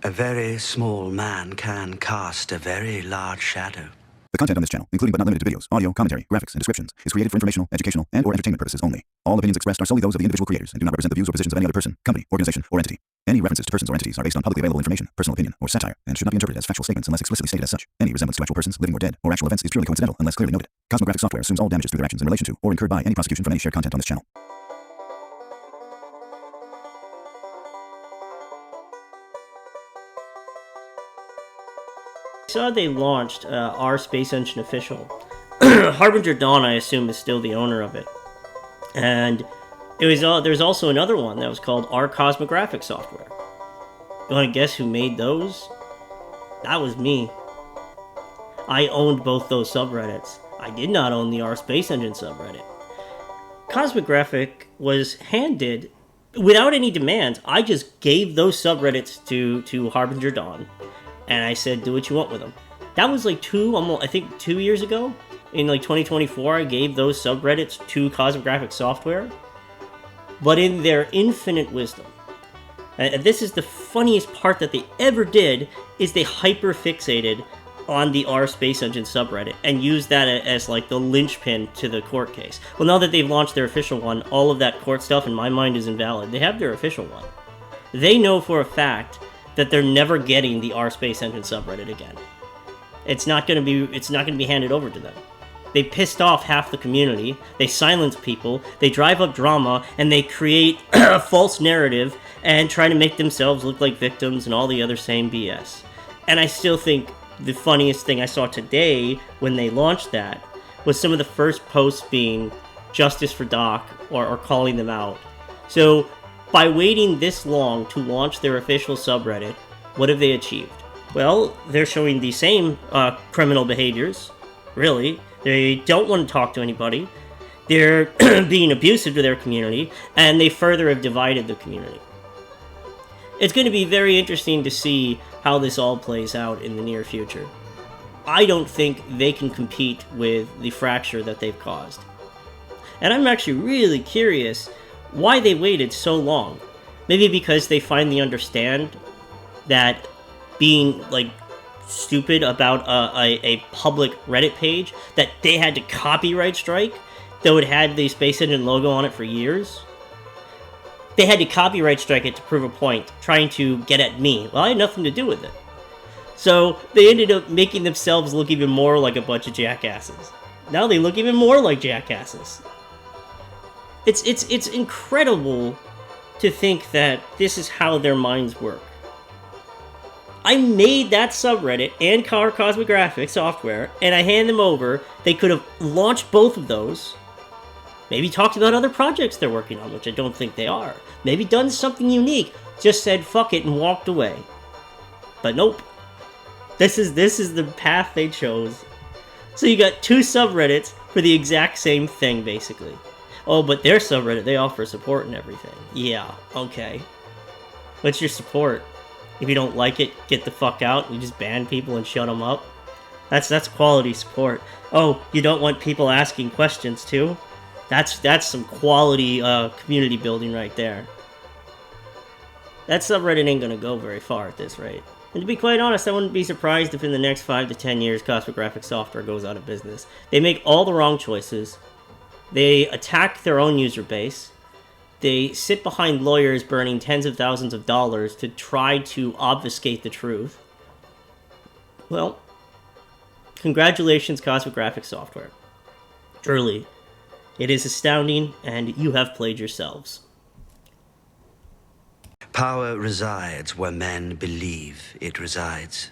A very small man can cast a very large shadow. The content on this channel, including but not limited to videos, audio, commentary, graphics, and descriptions, is created for informational, educational, and/or entertainment purposes only. All opinions expressed are solely those of the individual creators and do not represent the views or positions of any other person, company, organization, or entity. Any references to persons or entities are based on publicly available information, personal opinion, or satire, and should not be interpreted as factual statements unless explicitly stated as such. Any resemblance to actual persons, living or dead, or actual events is purely coincidental unless clearly noted. Cosmographic Software assumes all damages through their actions in relation to or incurred by any prosecution from any shared content on this channel. I saw they launched our Space Engine Official. Harbinger Dawn, I assume, is still the owner of it. And it was there's also another one that was called our Cosmographic Software. You want to guess who made those? That was me. I owned both those subreddits. I did not own the R Space Engine subreddit. Cosmographic was handed without any demands. I just gave those subreddits to Harbinger Dawn. And I said, do what you want with them. That was like 2 years ago. In like 2024, I gave those subreddits to Cosmographic Software. But in their infinite wisdom, and this is the funniest part that they ever did, is they hyper-fixated on the R Space Engine subreddit and used that as like the linchpin to the court case. Well, now that they've launched their official one, all of that court stuff in my mind is invalid. They have their official one. They know for a fact that they're never getting the R Space Engine subreddit again. It's not going to be handed over to them. They pissed off half the community, they silence people, they drive up drama, and they create a false narrative and try to make themselves look like victims and all the other same BS. And I still think the funniest thing I saw today when they launched that was some of the first posts being justice for Doc or calling them out. So by waiting this long to launch their official subreddit, what have they achieved? Well, they're showing the same criminal behaviors, really. They don't want to talk to anybody. They're being abusive to their community, and they further have divided the community. It's going to be very interesting to see how this all plays out in the near future. I don't think they can compete with the fracture that they've caused. And I'm actually really curious why they waited so long. Maybe because they finally understand that being like stupid about a public Reddit page that they had to copyright strike, though it had the Space Engine logo on it for years. They had to copyright strike it to prove a point, trying to get at me. Well, I had nothing to do with it. So they ended up making themselves look even more like a bunch of jackasses. Now they look even more like jackasses. It's incredible to think that this is how their minds work. I made that subreddit and Cosmographic Software, and I hand them over. They could have launched both of those. Maybe talked about other projects they're working on, which I don't think they are. Maybe done something unique. Just said fuck it and walked away. But nope. This is the path they chose. So you got two subreddits for the exact same thing, basically. Oh, but their subreddit, they offer support and everything. Yeah, okay. What's your support? If you don't like it, get the fuck out. You just ban people and shut them up. That's quality support. Oh, you don't want people asking questions too? That's some quality community building right there. That subreddit ain't gonna go very far at this rate. And to be quite honest, I wouldn't be surprised if in the next 5 to 10 years Cosmographic Software goes out of business. They make all the wrong choices. They attack their own user base. They sit behind lawyers burning tens of thousands of dollars to try to obfuscate the truth. Well, congratulations, Cosmographic Software. Truly, it is astounding, and you have played yourselves. Power resides where men believe it resides.